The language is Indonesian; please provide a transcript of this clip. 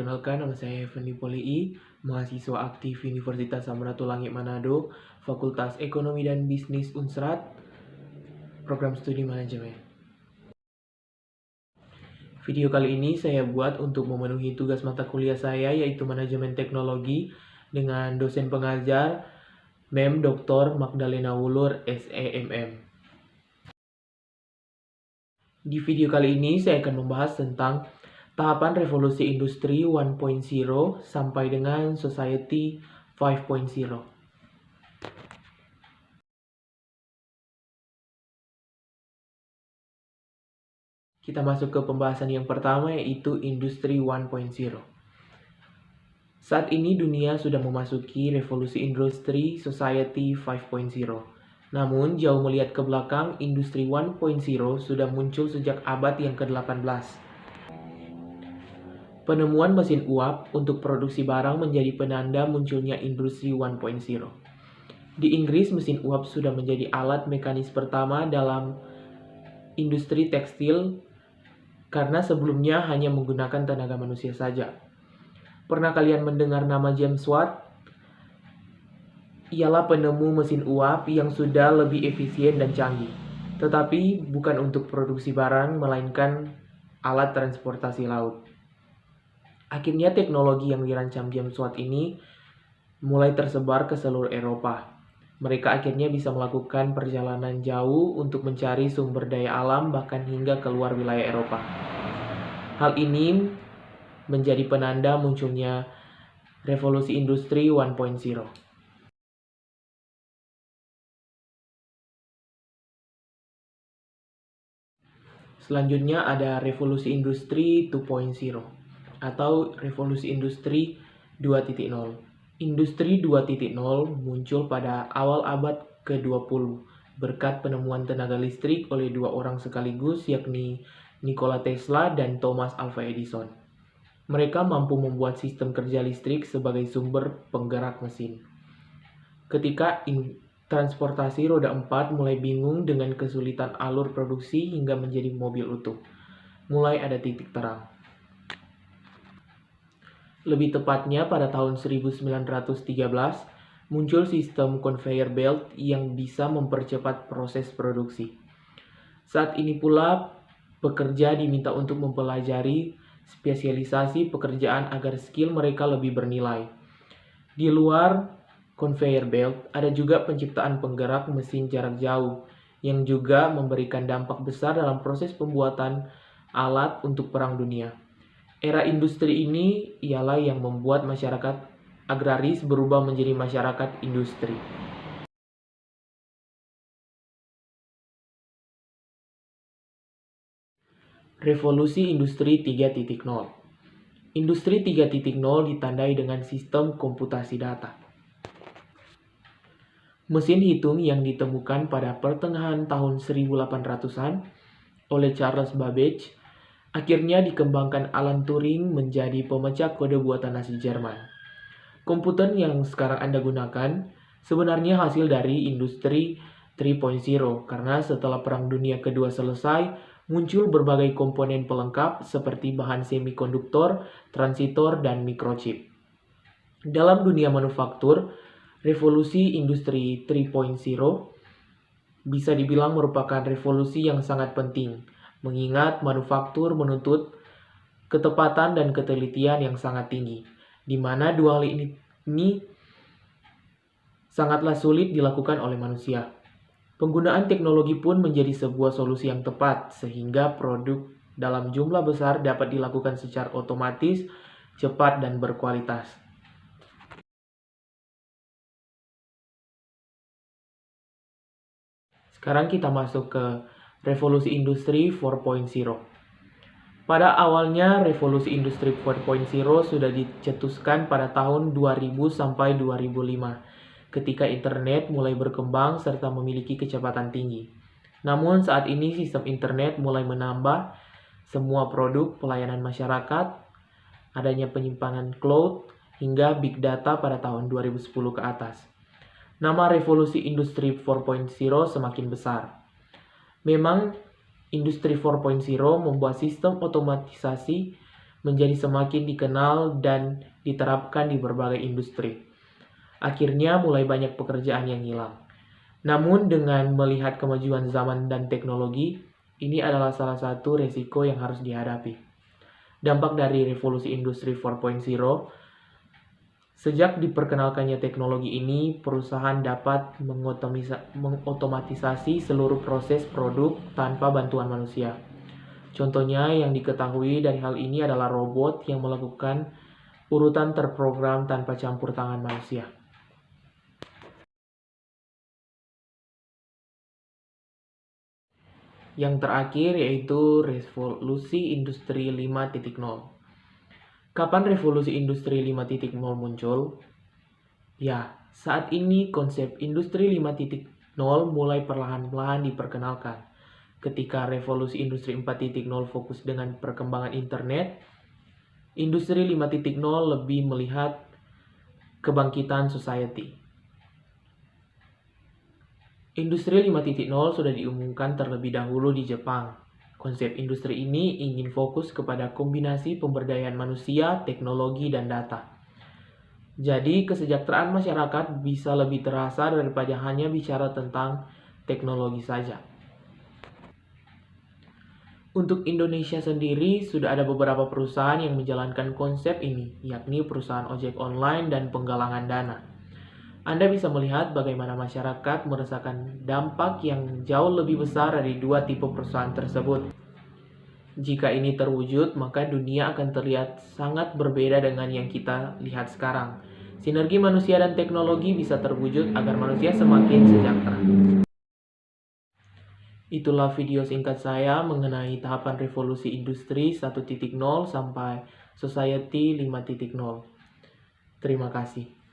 Perkenalkan, nama saya Effendi Polii, mahasiswa aktif Universitas Samratulangi Manado, Fakultas Ekonomi dan Bisnis Unsrat, Program Studi Manajemen. Video kali ini saya buat untuk memenuhi tugas mata kuliah saya, yaitu Manajemen Teknologi, dengan dosen pengajar Mem Dr. Magdalena Wulur, SEMM. Di video kali ini saya akan membahas tentang tahapan revolusi industri 1.0 sampai dengan society 5.0. Kita masuk ke pembahasan yang pertama, yaitu industri 1.0. Saat ini dunia sudah memasuki revolusi industri society 5.0. Namun, jauh melihat ke belakang, industri 1.0 sudah muncul sejak abad yang ke-18. Penemuan mesin uap untuk produksi barang menjadi penanda munculnya industri 1.0. Di Inggris, mesin uap sudah menjadi alat mekanis pertama dalam industri tekstil karena sebelumnya hanya menggunakan tenaga manusia saja. Pernah kalian mendengar nama James Watt? Ialah penemu mesin uap yang sudah lebih efisien dan canggih, tetapi bukan untuk produksi barang, melainkan alat transportasi laut. Akhirnya teknologi yang dirancang James Watt ini mulai tersebar ke seluruh Eropa. Mereka akhirnya bisa melakukan perjalanan jauh untuk mencari sumber daya alam, bahkan hingga keluar wilayah Eropa. Hal ini menjadi penanda munculnya revolusi industri 1.0. Selanjutnya ada revolusi industri 2.0 atau revolusi industri 2.0. Industri 2.0 muncul pada awal abad ke-20 berkat penemuan tenaga listrik oleh dua orang sekaligus, yakni Nikola Tesla dan Thomas Alva Edison. Mereka mampu membuat sistem kerja listrik sebagai sumber penggerak mesin. Ketika transportasi roda 4 mulai bingung dengan kesulitan alur produksi hingga menjadi mobil utuh, mulai ada titik terang. Lebih tepatnya pada tahun 1913, muncul sistem conveyor belt yang bisa mempercepat proses produksi. Saat ini pula, pekerja diminta untuk mempelajari spesialisasi pekerjaan agar skill mereka lebih bernilai. Di luar conveyor belt, ada juga penciptaan penggerak mesin jarak jauh yang juga memberikan dampak besar dalam proses pembuatan alat untuk Perang Dunia. Era industri ini ialah yang membuat masyarakat agraris berubah menjadi masyarakat industri. Revolusi Industri 3.0. Industri 3.0 ditandai dengan sistem komputasi data. Mesin hitung yang ditemukan pada pertengahan tahun 1800-an oleh Charles Babbage akhirnya dikembangkan Alan Turing menjadi pemecah kode buatan Nazi Jerman. Komputer yang sekarang Anda gunakan sebenarnya hasil dari industri 3.0 karena setelah Perang Dunia Kedua selesai, muncul berbagai komponen pelengkap seperti bahan semikonduktor, transitor, dan microchip. Dalam dunia manufaktur, revolusi industri 3.0 bisa dibilang merupakan revolusi yang sangat penting, mengingat manufaktur menuntut ketepatan dan ketelitian yang sangat tinggi, di mana dua hal ini sangatlah sulit dilakukan oleh manusia. Penggunaan teknologi pun menjadi sebuah solusi yang tepat, sehingga produk dalam jumlah besar dapat dilakukan secara otomatis, cepat, dan berkualitas. Sekarang kita masuk ke revolusi industri 4.0. Pada awalnya, revolusi industri 4.0 sudah dicetuskan pada tahun 2000 sampai 2005, ketika internet mulai berkembang serta memiliki kecepatan tinggi. Namun saat ini sistem internet mulai menambah semua produk pelayanan masyarakat, adanya penyimpangan cloud, hingga big data pada tahun 2010 ke atas. Nama revolusi industri 4.0 semakin besar. Memang industri 4.0 membuat sistem otomatisasi menjadi semakin dikenal dan diterapkan di berbagai industri. Akhirnya mulai banyak pekerjaan yang hilang. Namun dengan melihat kemajuan zaman dan teknologi, ini adalah salah satu resiko yang harus dihadapi. Dampak dari revolusi industri 4.0, sejak diperkenalkannya teknologi ini, perusahaan dapat mengotomatisasi seluruh proses produk tanpa bantuan manusia. Contohnya yang diketahui dari hal ini adalah robot yang melakukan urutan terprogram tanpa campur tangan manusia. Yang terakhir yaitu revolusi industri 5.0. Kapan revolusi industri 5.0 muncul? Ya, saat ini konsep industri 5.0 mulai perlahan-lahan diperkenalkan. Ketika revolusi industri 4.0 fokus dengan perkembangan internet, industri 5.0 lebih melihat kebangkitan society. Industri 5.0 sudah diumumkan terlebih dahulu di Jepang. Konsep industri ini ingin fokus kepada kombinasi pemberdayaan manusia, teknologi, dan data. Jadi, kesejahteraan masyarakat bisa lebih terasa daripada hanya bicara tentang teknologi saja. Untuk Indonesia sendiri, sudah ada beberapa perusahaan yang menjalankan konsep ini, yakni perusahaan ojek online dan penggalangan dana. Anda bisa melihat bagaimana masyarakat merasakan dampak yang jauh lebih besar dari dua tipe perusahaan tersebut. Jika ini terwujud, maka dunia akan terlihat sangat berbeda dengan yang kita lihat sekarang. Sinergi manusia dan teknologi bisa terwujud agar manusia semakin sejahtera. Itulah video singkat saya mengenai tahapan revolusi industri 1.0 sampai society 5.0. Terima kasih.